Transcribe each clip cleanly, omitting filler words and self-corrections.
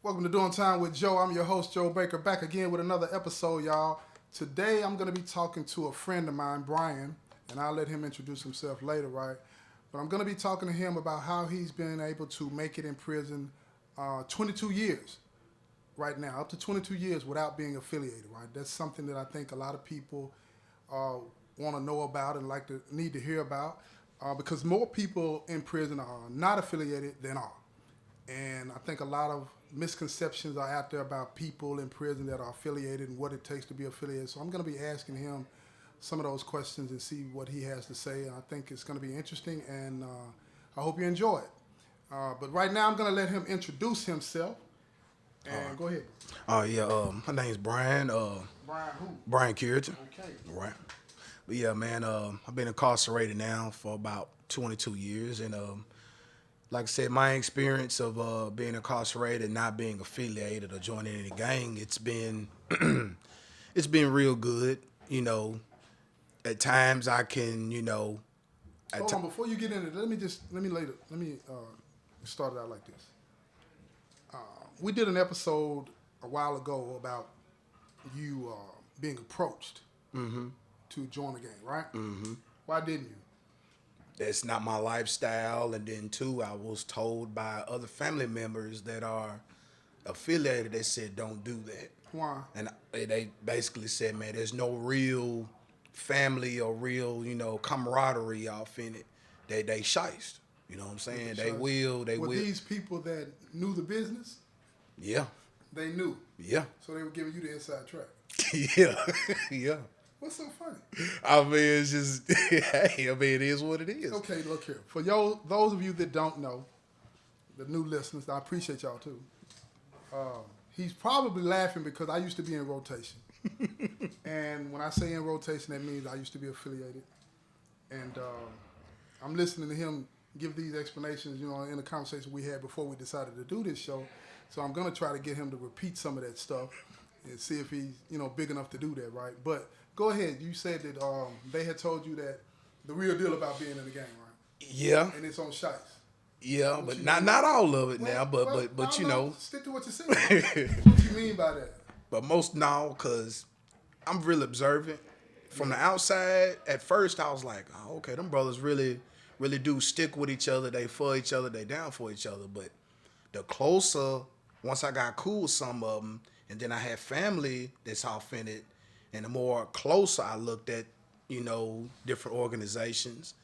Welcome to Doing Time with Joe. I'm your host, Joe Baker, back again with another episode, y'all. Today, I'm going to be talking to a friend of mine, Brian, and I'll let him introduce himself later, right? But I'm going to be talking to him about how he's been able to make it in prison 22 years right now, up to 22 years without being affiliated, right? That's something that I think a lot of people want to know about and need to hear about because more people in prison are not affiliated than are. And I think a lot of misconceptions are out there about people in prison that are affiliated and what it takes to be affiliated. So I'm going to be asking him some of those questions and see what he has to say. And I think it's going to be interesting, and I hope you enjoy it. But right now, I'm going to let him introduce himself. And go ahead. My name's Brian. Brian who? Brian Carrington. Okay. Right. But yeah, man, I've been incarcerated now for about 22 years, and like I said, my experience of being incarcerated, not being affiliated or joining any gang, it's been it's been real good. You know, at times I can, Hold on, before you get into it, let me start it out like this. We did an episode a while ago about you being approached to join the gang, right? Mm-hmm. Why didn't you? That's not my lifestyle. And then two, I was told by other family members that are affiliated, they said, don't do that. Why? And they basically said, man, there's no real family or real, camaraderie off in it. They shiced. You know what I'm saying? They will. Were these people that knew the business? Yeah. They knew. Yeah. So they were giving you the inside track. Yeah. Yeah. What's so funny? I mean, it's just, hey, it is what it is. Okay, look here. For those of you that don't know, the new listeners, I appreciate y'all too. He's probably laughing because I used to be in rotation. And when I say in rotation, that means I used to be affiliated. And I'm listening to him give these explanations, in the conversation we had before we decided to do this show. So I'm going to try to get him to repeat some of that stuff and see if he's, big enough to do that, right? But go ahead. You said that they had told you that the real deal about being in the gang, right? Yeah. And it's on shice. Yeah, What but you not all of it Well, now, but I you know. Stick to what you said. What you mean by that? But most now, because I'm real observant. From the outside, at first I was like, oh, okay, them brothers really do stick with each other. They for each other. They down for each other. But the closer, once I got cool with some of them, and then I had family that's off in it, and the more closer I looked at, different organizations,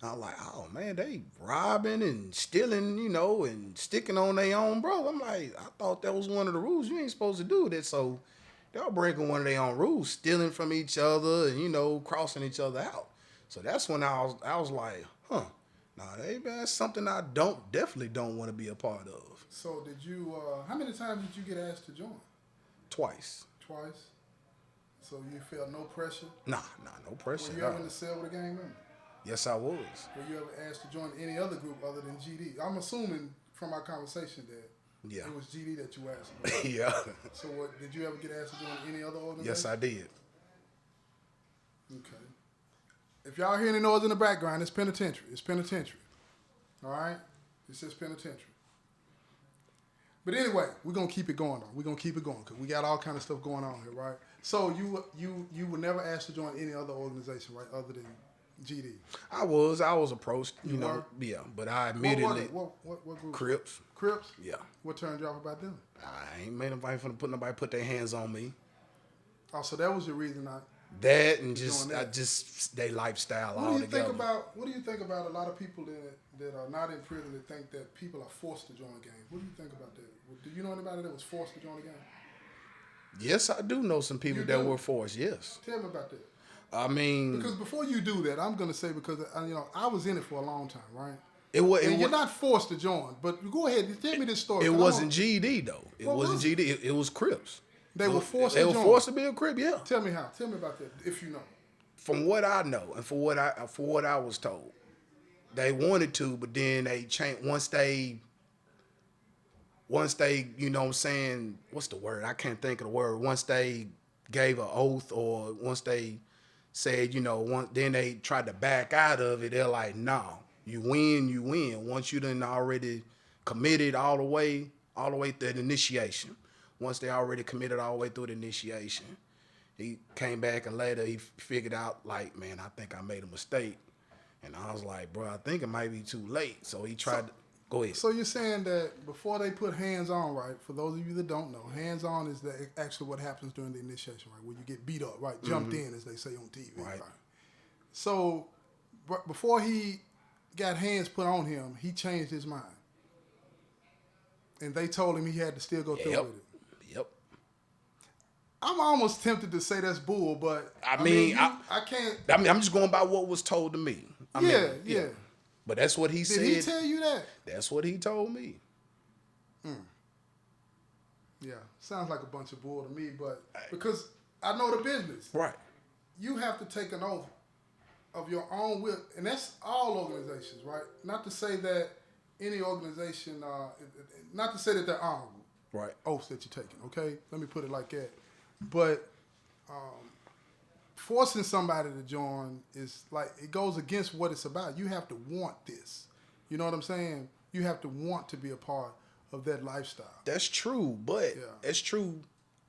I was like, oh man, they robbing and stealing, and sticking on their own bro. I'm like, I thought that was one of the rules. You ain't supposed to do that. So they were breaking one of their own rules, stealing from each other and, crossing each other out. So that's when I was like, that's something I definitely don't want to be a part of. So did you, how many times did you get asked to join? Twice. Twice? So you felt no pressure? Nah, no pressure. Were you ever in the cell with a gang member? Yes, I was. Were you ever asked to join any other group other than GD? I'm assuming from our conversation that it was GD that you asked about. Yeah. So did you ever get asked to join any other organization? Yes, I did. Okay. If y'all hear any noise in the background, it's penitentiary. It's penitentiary. All right? It's just penitentiary. But anyway, we're going to keep it going, though. We're going to keep it going because we got all kind of stuff going on here, right? So you were never asked to join any other organization, right, other than GD? I was approached, You were? yeah, but I immediately... What group? Crips. Crips? Yeah. What turned you off about them? I ain't made nobody put their hands on me. Oh, so that was your reason not... That and that. their lifestyle What do you altogether. think about a lot of people that are not in prison that think that people are forced to join a gang? What do you think about that? Do you know anybody that was forced to join a gang? Yes, I do know some people that were forced. Yes. Tell me about that. I mean, Because before you do that, I'm gonna say because I was in it for a long time, right? you're not forced to join, but go ahead and tell me this story. It wasn't GED though. It What wasn't was it? GED. It was Crips. They were forced They to were join. forced to be a Crip. Yeah. Tell me how. Tell me about that, if you know. From what I know and for what I was told, they wanted to, but then they changed once they, you know what I'm saying, what's the word? I can't think of the word. Once they gave an oath or once they said, then they tried to back out of it. They're like, no, you win. Once you done already committed all the way, all the way through the initiation. Once they already committed all the way through the initiation, he came back and later he figured out, like, man, I think I made a mistake. And I was like, bro, I think it might be too late. So he tried to go ahead. So you're saying that before they put hands on, right? For those of you that don't know, hands on is actually what happens during the initiation, right? When you get beat up, right? Jumped in, as they say on TV, right? So before he got hands put on him, he changed his mind. And they told him he had to still go through with it. Yep. I'm almost tempted to say that's bull, but I can't. I mean, I'm just going by what was told to me. Yeah. But that's what he said. Did he tell you that? That's what he told me. Yeah, sounds like a bunch of bull to me, but because I know the business. Right. You have to take an oath of your own will, and that's all organizations, right? Not to say that any organization, not to say that they're honorable. Right. Oaths that you're taking, okay? Let me put it like that. But forcing somebody to join is like, it goes against what it's about. You have to want this. You know what I'm saying? You have to want to be a part of that lifestyle. That's true, but it's true.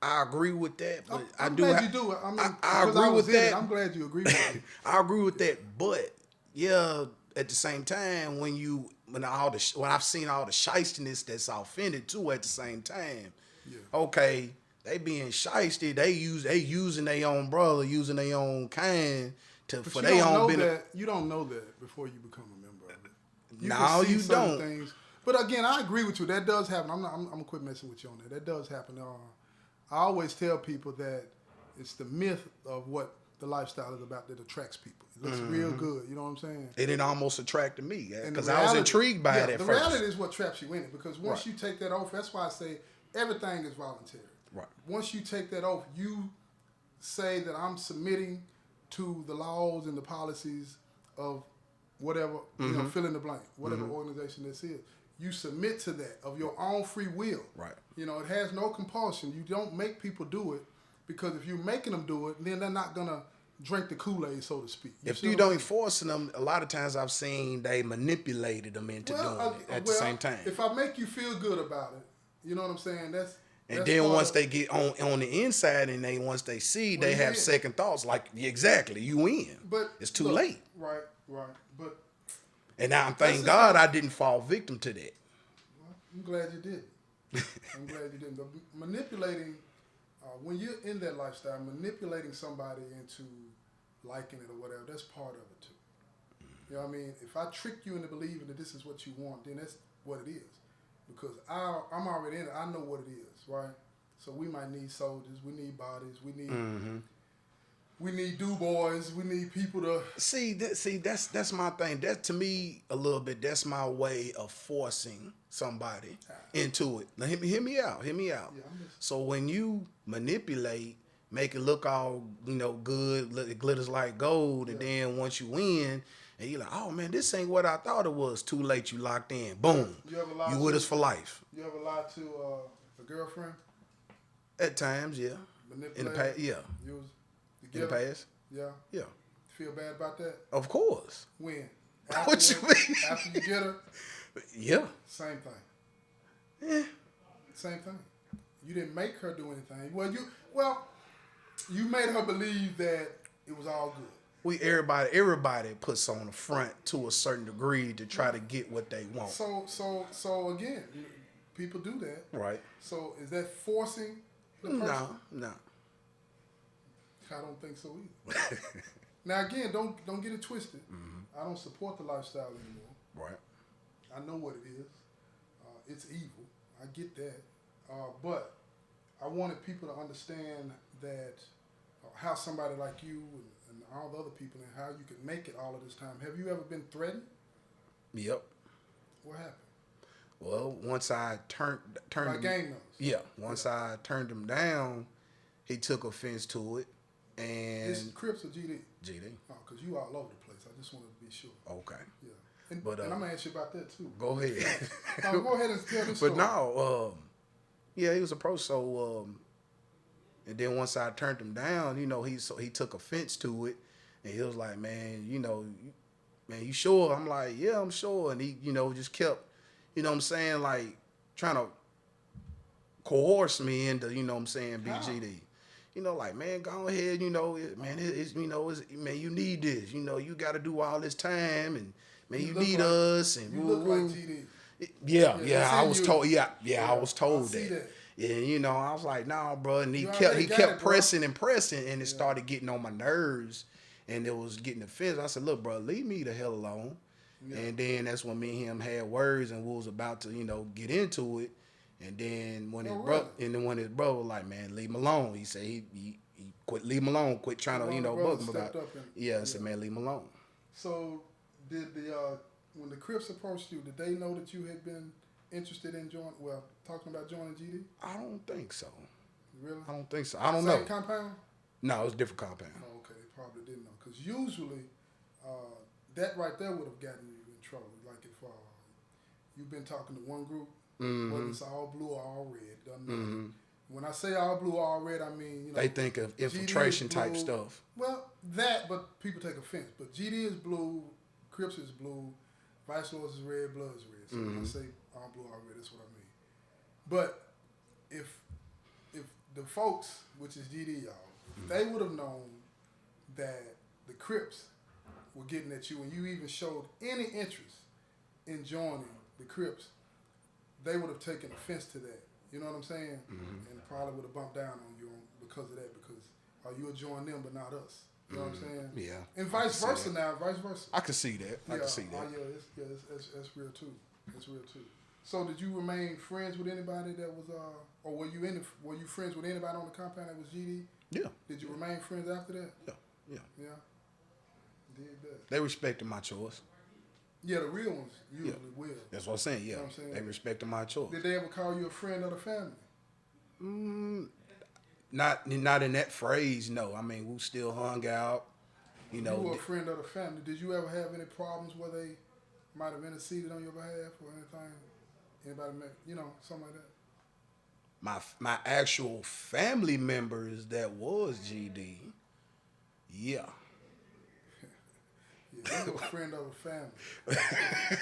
I agree with that, but I'm glad you do. I mean, I agree with that. I'm glad you agree with it. I agree with that, but yeah, at the same time, when I've seen all the shystiness that's offended too, at the same time, okay, they being shysty, they using their own brother, using their own kind for their own benefit. You don't know that before you become a member of it. No, you don't. Things. But again, I agree with you. That does happen. I'm gonna quit messing with you on that. That does happen. I always tell people that it's the myth of what the lifestyle is about that attracts people. It looks real good. You know what I'm saying? It almost attracted me because I was intrigued by it at first. The reality is what traps you in it, because once you take that oath, that's why I say everything is voluntary. Right. Once you take that oath, you say that I'm submitting to the laws and the policies of whatever, you know, fill in the blank, whatever organization this is. You submit to that of your own free will. Right. You know, it has no compulsion. You don't make people do it, because if you're making them do it, then they're not going to drink the Kool-Aid, so to speak. If you don't enforce them, a lot of times I've seen they manipulated them into doing it at the same time. If I make you feel good about it, you know what I'm saying? That's then once they get on the inside and once they see, they have second thoughts like, exactly, you win. But it's too late. Right. But and now thank God I didn't fall victim to that. Well, I'm glad you did. I'm glad you didn't. But manipulating, when you're in that lifestyle, manipulating somebody into liking it or whatever, that's part of it too. You know what I mean? If I trick you into believing that this is what you want, then that's what it is. Because I'm already in it. I know what it is, right? So we might need soldiers. We need bodies. We need we need do-boys. We need people to see. That's my thing. That to me a little bit. That's my way of forcing somebody into it. Now, hear me out. Yeah, so when you manipulate, make it look all good, it glitters like gold, and then once you win. And you're like, oh man, this ain't what I thought it was. Too late, you locked in. Boom. You with us for life. You ever lied to a girlfriend? At times, yeah. In the past, yeah. In the past? Yeah. Yeah. Feel bad about that? Of course. When? What you mean? After you get her? Yeah. Same thing. Same thing. You didn't make her do anything. Well, you made her believe that it was all good. Everybody puts on the front to a certain degree to try to get what they want. So again, people do that. Right. So is that forcing the person? No. I don't think so either. Now again, don't get it twisted. I don't support the lifestyle anymore. Right. I know what it is. It's evil. I get that. But I wanted people to understand that how somebody like you and all the other people, and how you could make it all of this time. Have you ever been threatened? Yep. What happened? Well, once I turned by gang members. Yeah. Once I turned him down, he took offense to it, and it's Crips or GD? GD. Oh, because you all over the place. I just wanted to be sure. Okay. Yeah. And I'm gonna ask you about that too. Go ahead. Go ahead and tell this story. But no, he was approached. So, and then once I turned him down, he took offense to it, and he was like, man, you sure? I'm like, yeah, I'm sure. And he, just kept, what I'm saying, like trying to coerce me into, you know what I'm saying, How? BGD. You know, like, man, go ahead, you know, man, man, you need this. You know, you got to do all this time, and, man, you look need like, us. And you woo, look woo. like GD. Yeah, It's I in was you. told, I was I told see that. that. Yeah, you know, I was like, nah, bro, and he You kept already got it, bro. pressing and pressing, and it started getting on my nerves, and it was getting offensive. I said, look, bro, leave me the hell alone. Yeah. And then that's when me and him had words, and we was about to, you know, get into it. And then when his brother was like, man, leave him alone. He said he quit, leave him alone, quit trying to, you know, bug him about it. Yeah, I said, man, leave him alone. So did when the Crips approached you, did they know that you had been interested in talking about joining GD? I don't think so. Really? I don't think so. I don't know. Same compound? No, it was a different compound. Oh, okay. They probably didn't know. Because usually, that right there would have gotten you in trouble. Like if you've been talking to one group, whether it's all blue or all red, doesn't matter. When I say all blue or all red, I mean, you know. They think of infiltration type stuff. Well, but people take offense. But GD is blue, Crips is blue, Vice Lords is red, Blood is red. So when I say all blue, all red, that's what I mean. But if the folks, which is GD, y'all, they would have known that the Crips were getting at you and you even showed any interest in joining the Crips, they would have taken offense to that. You know what I'm saying? And probably would have bumped down on you because of that, because you'll join them but not us. You know what I'm saying? Yeah. And vice versa now, vice versa. I can see that. I can see that. That's real too. That's real too. So did you remain friends with anybody that was, or were you friends with anybody on the compound that was GD? Yeah. Did you remain friends after that? Yeah. Did that. They respected my choice. Yeah, the real ones usually will. That's what I'm saying. Yeah, You know what I'm saying? They respected my choice. Did they ever call you a friend of the family? Not in that phrase. No, I mean we still hung out. You know, You were a friend of the family. Did you ever have any problems where they might have interceded on your behalf or anything? Anybody, something like that? my actual family members that was GD. Yeah. Yeah, you were a friend of the family.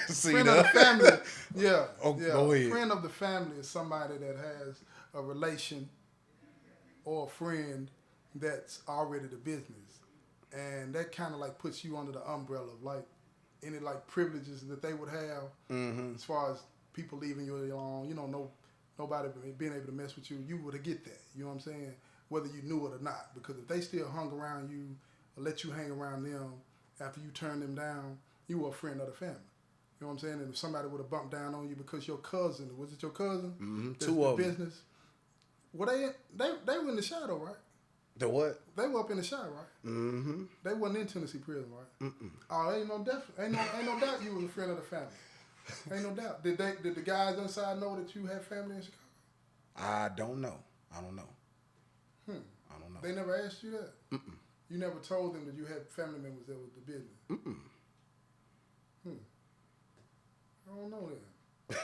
See Friend that? of the family. Yeah. Oh, yeah. go ahead. Friend of the family is somebody that has a relation or a friend that's already the business. And that kind of like puts you under the umbrella of like any like privileges that they would have as far as people leaving you alone, nobody being able to mess with you, you would get that. You know what I'm saying? Whether you knew it or not. Because if they still hung around you or let you hang around them after you turn them down, you were a friend of the family. You know what I'm saying? And if somebody would have bumped down on you because your cousin, was it your cousin? Two of them. Business. Well, they were in the shadow, right? The what? They were up in the shot, right? Mm-hmm. They wasn't in Tennessee prison, right? Oh, ain't no doubt you was a friend of the family. Ain't no doubt. Did the guys inside know that you had family in Chicago? I don't know. I don't know. I don't know. They never asked you that? You never told them that you had family members that was the business? I don't know that.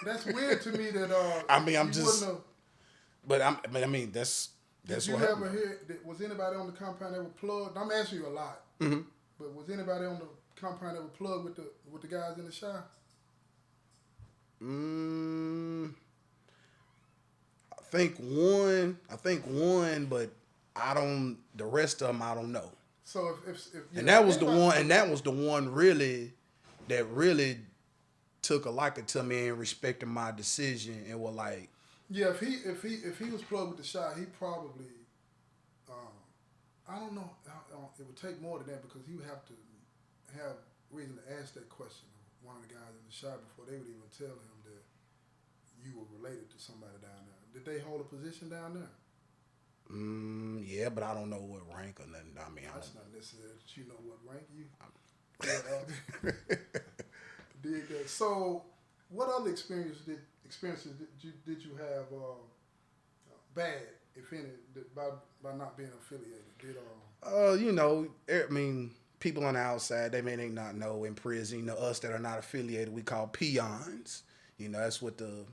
That's weird to me that I mean, I'm you just. wouldn't have. But I mean, that's Did you what ever happened. hear? Was anybody on the compound that was plugged? I'm asking you a lot. But was anybody on the compound that was plugged with the guys in the shop? I think one, but I don't. The rest of them, I don't know. So if And that was the one. And that was the one really took a liking to me and respected my decision and were like. Yeah, if he was plugged with the shot, he probably, I don't know. It would take more than that because he would have to have reason to ask that question of one of the guys in the shot before they would even tell him that you were related to somebody down there. Did they hold a position down there? Yeah, but I don't know what rank or nothing. I mean, that's not necessary that you know what rank you. Dig that. So, what other experiences did you have bad, if any, by not being affiliated? I mean, people on the outside, they may not know in prison, us that are not affiliated, we call peons. That's what the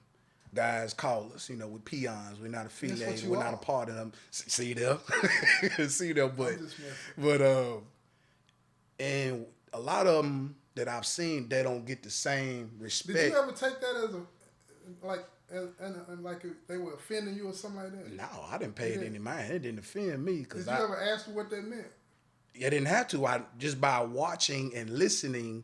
guys call us. We're peons. We're not affiliated. We're not a part of them. See them? See them, but and a lot of them that I've seen, they don't get the same respect. Did you ever take that like and like they were offending you or something like that? No, I didn't pay it any mind. It didn't offend me because Did you ever ask them what that meant? I didn't have to. I just by watching and listening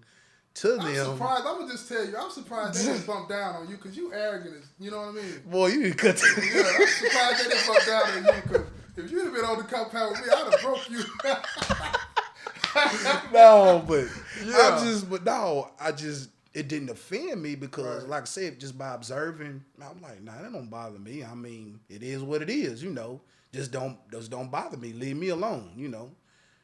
to them. I'm surprised. I'm gonna just tell you. I'm surprised they didn't bump down on you because you arrogant as you know what I mean. Boy, you didn't cut. Yeah, I'm surprised they didn't bump down on you because if you'd have been on the compound with me, I'd have broke you. No, but Yeah. I just it didn't offend me because, Right. like I said, just by observing, I'm like, nah, that don't bother me. I mean, it is what it is, you know. Just don't bother me. Leave me alone, you know.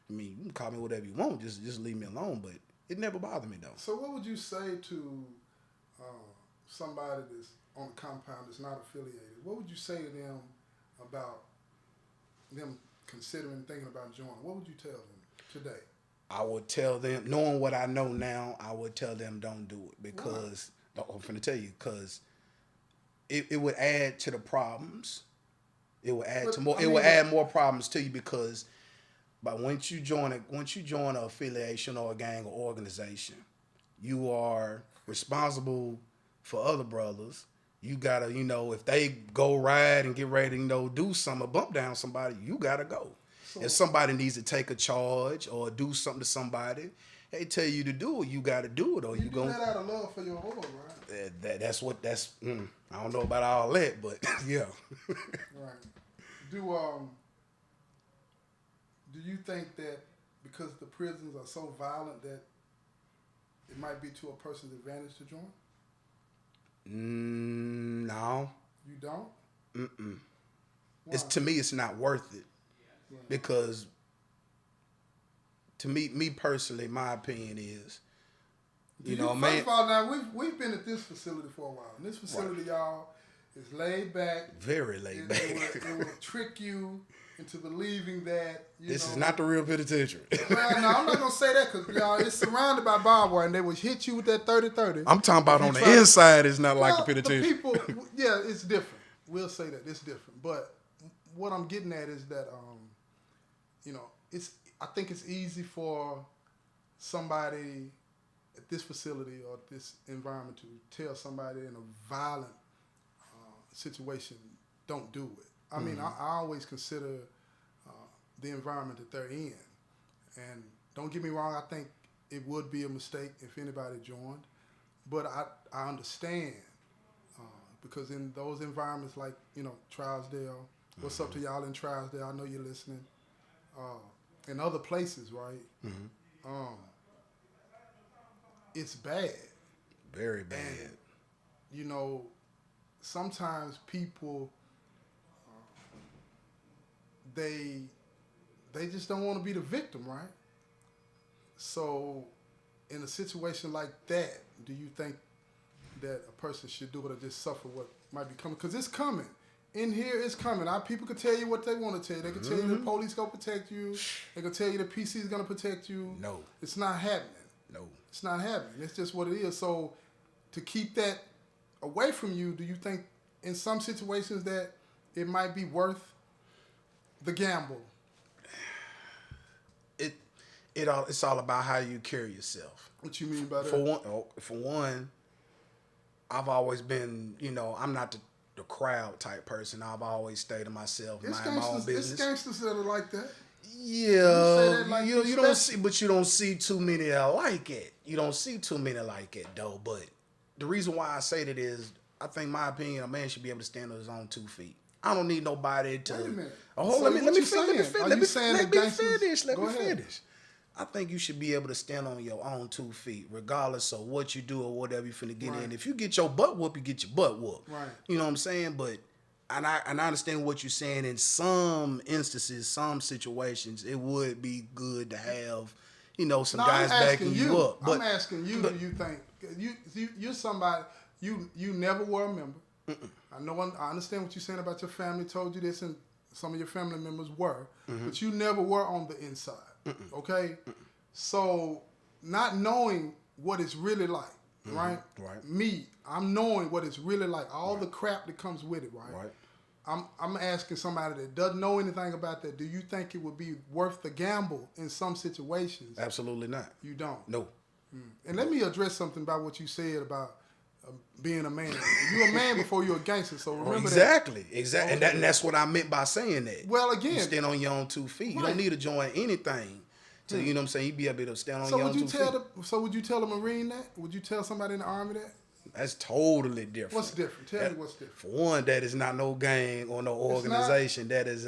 I mean, you can call me whatever you want. Just leave me alone. But it never bothered me though. So what would you say to somebody that's on the compound that's not affiliated? What would you say to them about them considering thinking about joining? What would you tell them today? I would tell them, knowing what I know now, I would tell them don't do it because I'm finna tell you because it would add to the problems. It would add to more. It would add more problems to you because, but once you join an affiliation or a gang or organization, you are responsible for other brothers. You gotta, you know, if they go ride and get ready to, you know, do something or bump down somebody, you gotta go. If somebody needs to take a charge or do something to somebody, they tell you to do it, you got to do it, or you do going that out of love for your whore, right? That's I don't know about all that, but yeah. Right. Do you think that because the prisons are so violent that it might be to a person's advantage to join? No. You don't? Mm-mm. Why? To me, it's not worth it. Right. Because to me personally, my opinion is, First of all, now we've been at this facility for a while. And this facility, y'all, is laid back. Very laid back. It will trick you into believing that this is not the real penitentiary. Well, no, I'm not gonna say that because y'all, it's surrounded by barbed wire, and they would hit you with that 30-30. I'm talking about on the inside. It's not like the penitentiary. The people, yeah, it's different. We'll say that it's different. But what I'm getting at is that, I think it's easy for somebody at this facility or this environment to tell somebody in a violent situation, don't do it. I mean, I always consider the environment that they're in. And don't get me wrong, I think it would be a mistake if anybody joined. But I understand because in those environments like, Trousdale, what's up to y'all in Trousdale? I know you're listening. In other places, right? It's bad. Very bad. And, sometimes people, they just don't want to be the victim, right? So in a situation like that, do you think that a person should do it or just suffer what might be coming? Because it's coming. In here, it's coming. People can tell you what they want to tell you. They can tell you the police going to protect you. They can tell you the PC is going to protect you. No. It's not happening. No. It's not happening. It's just what it is. So to keep that away from you, do you think in some situations that it might be worth the gamble? It's all about how you carry yourself. What you mean by that? For one, I've always been, I'm not the crowd type person. I've always stayed to myself, mind my own business. It's gangsters that are like that. Yeah, you don't see, but you don't see too many that like it. You don't see too many like it though. But the reason why I say that is, I think, my opinion, a man should be able to stand on his own 2 feet. I don't need nobody to. Wait a minute. Oh, So let me finish. Go ahead. I think you should be able to stand on your own 2 feet, regardless of what you do or whatever you finna get in. If you get your butt whooped, you get your butt whooped. Right. You know what I'm saying? But and I understand what you're saying. In some instances, some situations, it would be good to have, some guys backing you up. But I'm asking you, do you think you're somebody you never were a member? I understand what you're saying about your family told you this, and some of your family members were, but you never were on the inside. Okay? So not knowing what it's really like, right? Right. Me, I'm knowing what it's really like, all the crap that comes with it, right? Right. I'm asking somebody that doesn't know anything about that, do you think it would be worth the gamble in some situations? Absolutely not. You don't? No. And let me address something about what you said about being a man. You're a man before you're a gangster. So remember exactly. that. And that's what I meant by saying that. Well, again, you stand on your own 2 feet. You don't need to join anything. To, you know what I'm saying? You be able to stand on your own 2 feet. So would you tell a Marine that? Would you tell somebody in the Army that? That's totally different. What's different? Tell me what's different. For one, that is not no gang or no organization. That is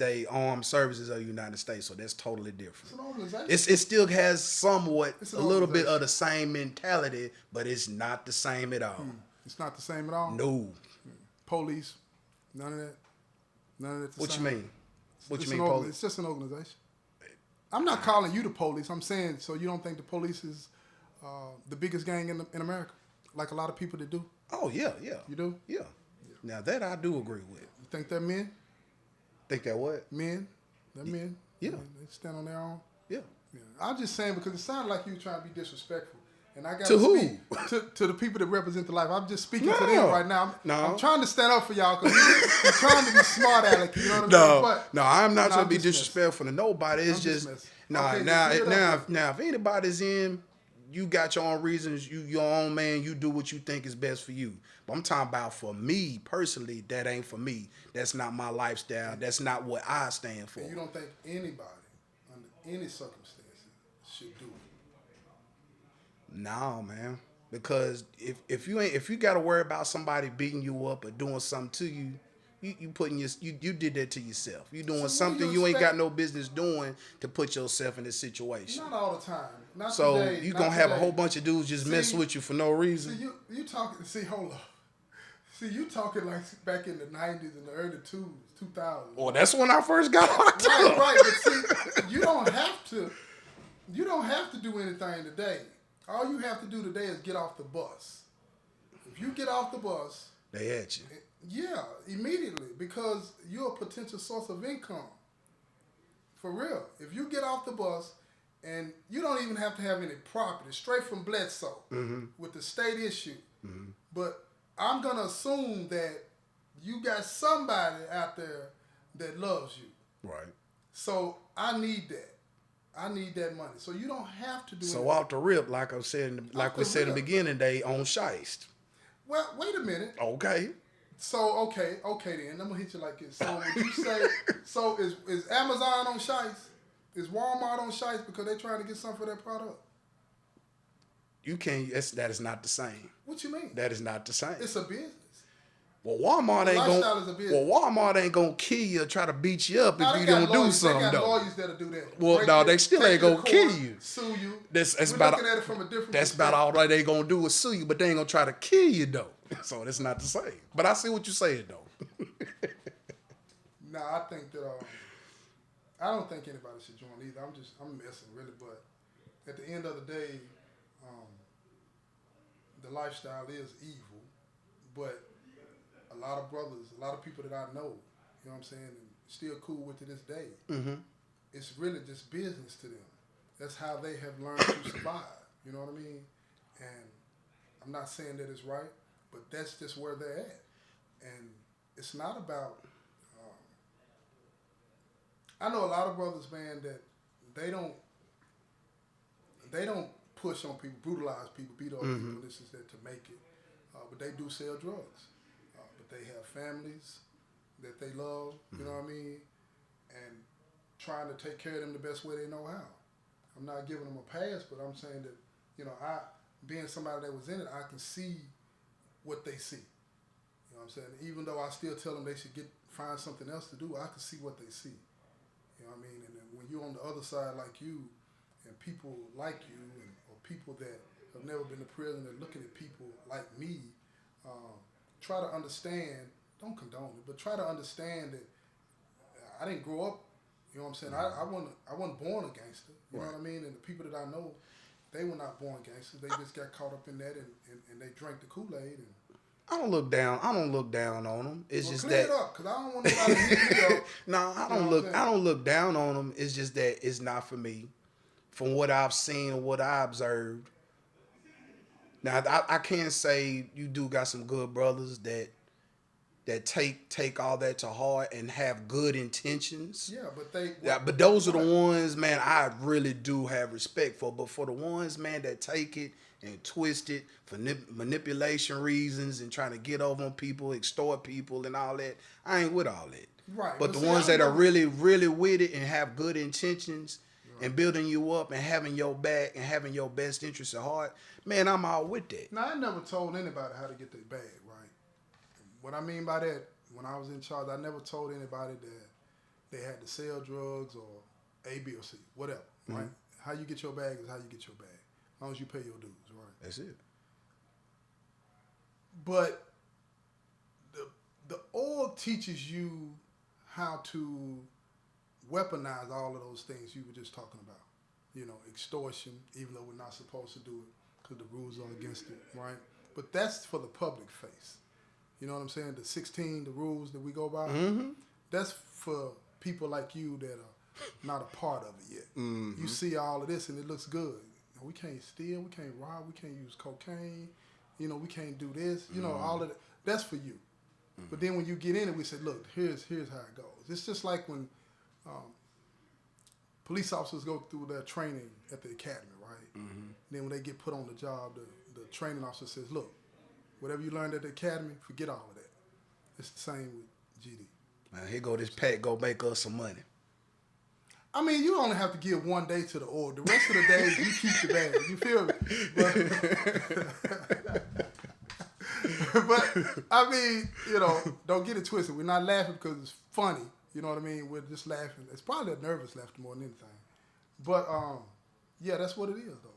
a armed services of the United States. So that's totally different. It's an organization. It still has somewhat It's a little bit of the same mentality, but it's not the same at all. It's not the same at all. No. Police, none of that. None of that. What you mean? What you mean, police? police? It's just an organization. I'm not calling you the police. I'm saying so you don't think the police is the biggest gang in America, like a lot of people that do. Oh yeah. You do? Yeah. Now that I do agree with. You think they're men? Think that what? Men? They're men. Yeah. They stand on their own. Yeah. I'm just saying because it sounded like you were trying to be disrespectful. And I got to who? Speak to the people that represent the life. I'm just speaking to them right now. I'm No. trying to stand up for y'all because I'm trying to be smart, Alec. You know what I mean? No, I'm not trying to be disrespectful to nobody. It's just now if anybody's in, you got your own reasons. You your own man. You do what you think is best for you. But I'm talking about for me personally. That ain't for me. That's not my lifestyle. That's not what I stand for. And you don't think anybody under any circumstances should do it? No, man. Because if you got to worry about somebody beating you up or doing something to you, you did that to yourself. You doing something you ain't got no business doing to put yourself in this situation. Not all the time. Not so today, you not gonna have today. a whole bunch of dudes just mess with you for no reason. See, you talking. See, hold up. See, you talking like back in the 90s and the early 2000s. Well, that's when I first got locked up. Right. But see, you don't have to. You don't have to do anything today. All you have to do today is get off the bus. If you get off the bus, they at you. Yeah, immediately, because you're a potential source of income. For real. If you get off the bus and you don't even have to have any property, straight from Bledsoe with the state issue. But I'm going to assume that you got somebody out there that loves you. Right. So I need that. I need that money. So you don't have to do so anything. Off the rip, like I said, we said in the beginning, they on shiest. Well, wait a minute. Okay. So okay then. I'm gonna hit you like this. So would you say so is Amazon on shiest? Is Walmart on shiest because they're trying to get something for their product? You can't. That is not the same. What you mean? That is not the same. It's a business. Well, Walmart ain't gonna kill you or try to beat you up if you don't do something though. They got lawyers that'll do that. Well, no, they still ain't gonna kill you. Sue you. That's We're about looking at it from a different That's perspective. about all they gonna do is sue you, but they ain't gonna try to kill you though. So that's not the same. But I see what you're saying though. No, I think that I don't think anybody should join either. I'm messing really, but at the end of the day, the lifestyle is evil, but a lot of brothers, a lot of people that I know, you know what I'm saying, and still cool with to this day. It's really just business to them. That's how they have learned to survive. You know what I mean? And I'm not saying that it's right, but that's just where they're at. And it's not about. I know a lot of brothers, man, that they don't push on people, brutalize people, beat up people, this is that to make it. But they do sell drugs. But they have families that they love, you know what I mean? And trying to take care of them the best way they know how. I'm not giving them a pass, but I'm saying that, you know, being somebody that was in it, I can see what they see. You know what I'm saying? Even though I still tell them they should find something else to do, I can see what they see. You know what I mean? And then when you're on the other side like you, and people like you, or people that have never been to prison and looking at people like me, try to understand, don't condone it, but try to understand that I didn't grow up, you know what I'm saying? I wasn't born a gangster, you know what I mean? And the people that I know, they were not born gangsters. They just got caught up in that and they drank the Kool-Aid. And I don't look down on them. It's just clear that. it up, 'cause I don't want nobody to hit me up. No, I don't look down on them. It's just that it's not for me. From what I've seen or what I observed. Now I can't say you do got some good brothers that take all that to heart and have good intentions. Yeah, but those are the ones, man, I really do have respect for. But for the ones, man, that take it and twisted for manipulation reasons and trying to get over on people, extort people, and all that. I ain't with all that. Right. But the see, ones that are really, really with it and have good intentions and building you up and having your back and having your best interests at heart, man, I'm all with that. Now, I never told anybody how to get their bag, right? What I mean by that, when I was in charge, I never told anybody that they had to sell drugs or A, B, or C, whatever, right? How you get your bag is how you get your bag, as long as you pay your dues, right? That's it. But the org teaches you how to weaponize all of those things you were just talking about. You know, extortion, even though we're not supposed to do it because the rules are against it, right? But that's for the public face. You know what I'm saying? The 16, the rules that we go by, that's for people like you that are not a part of it yet. You see all of this and it looks good. We can't steal, we can't rob, we can't use cocaine, you know, we can't do this, you know, all of that. That's for you. But then when you get in it, we say, look, here's how it goes. It's just like when police officers go through their training at the academy, right? Then when they get put on the job, the training officer says, look, whatever you learned at the academy, forget all of that. It's the same with GD. Man, here go this pack, go make us some money. I mean, you only have to give 1 day to the org. The rest of the days, you keep the bag. You feel me? But I mean, you know, don't get it twisted. We're not laughing because it's funny. You know what I mean? We're just laughing. It's probably a nervous laughter more than anything. But, yeah, that's what it is, though.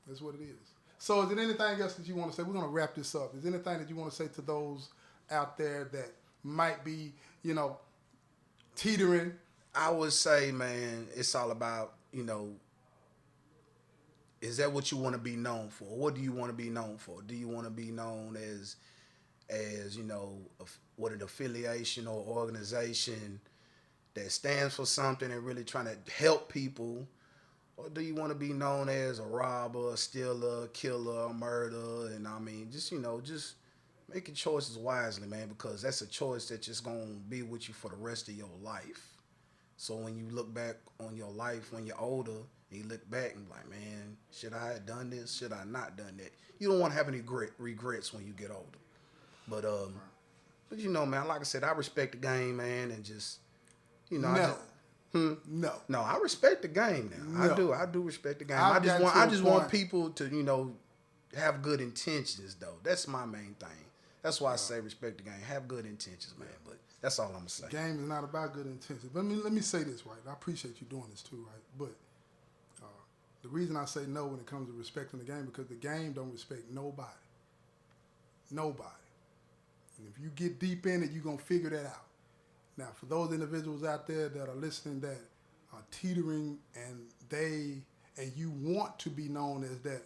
That's what it is. So is there anything else that you want to say? We're going to wrap this up. Is there anything that you want to say to those out there that might be, you know, teetering? I would say, man, it's all about, you know, is that what you want to be known for? What do you want to be known for? Do you want to be known as you know, what an affiliation or organization that stands for something and really trying to help people? Or do you want to be known as a robber, a stealer, a killer, a murderer? And I mean, just, you know, just making choices wisely, man, because that's a choice that's just going to be with you for the rest of your life. So when you look back on your life when you're older, and you look back and be like, man, should I have done this? Should I not done that? You don't want to have any regrets when you get older. But you know, man, like I said, I respect the game, man, and just, you know, no, I respect the game now. No. I do respect the game. I just want people to, you know, have good intentions though. That's my main thing. That's why I say respect the game. Have good intentions, man. But that's all I'm gonna say. The game is not about good intentions. But let me say this, right? I appreciate you doing this too, right? But the reason I say no when it comes to respecting the game, because the game don't respect nobody. Nobody. And if you get deep in it, you're going to figure that out. Now, for those individuals out there that are listening that are teetering and you want to be known as that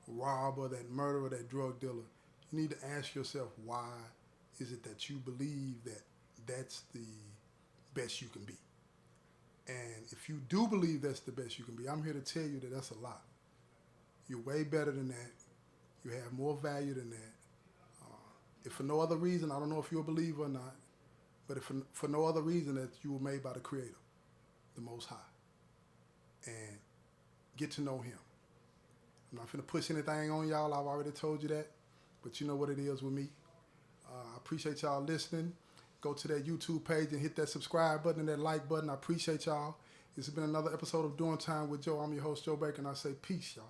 robber, that murderer, that drug dealer, you need to ask yourself, why is it that you believe that that's the best you can be? And if you do believe that's the best you can be, I'm here to tell you that that's a lie. You're way better than that. You have more value than that. If for no other reason, I don't know if you're a believer or not, but if for no other reason that you were made by the Creator, the Most High, and get to know Him. I'm not finna push anything on y'all. I've already told you that, but you know what it is with me. I appreciate y'all listening. Go to that YouTube page and hit that subscribe button and that like button. I appreciate y'all. This has been another episode of Doing Time with Joe. I'm your host, Joe Baker, and I say peace, y'all.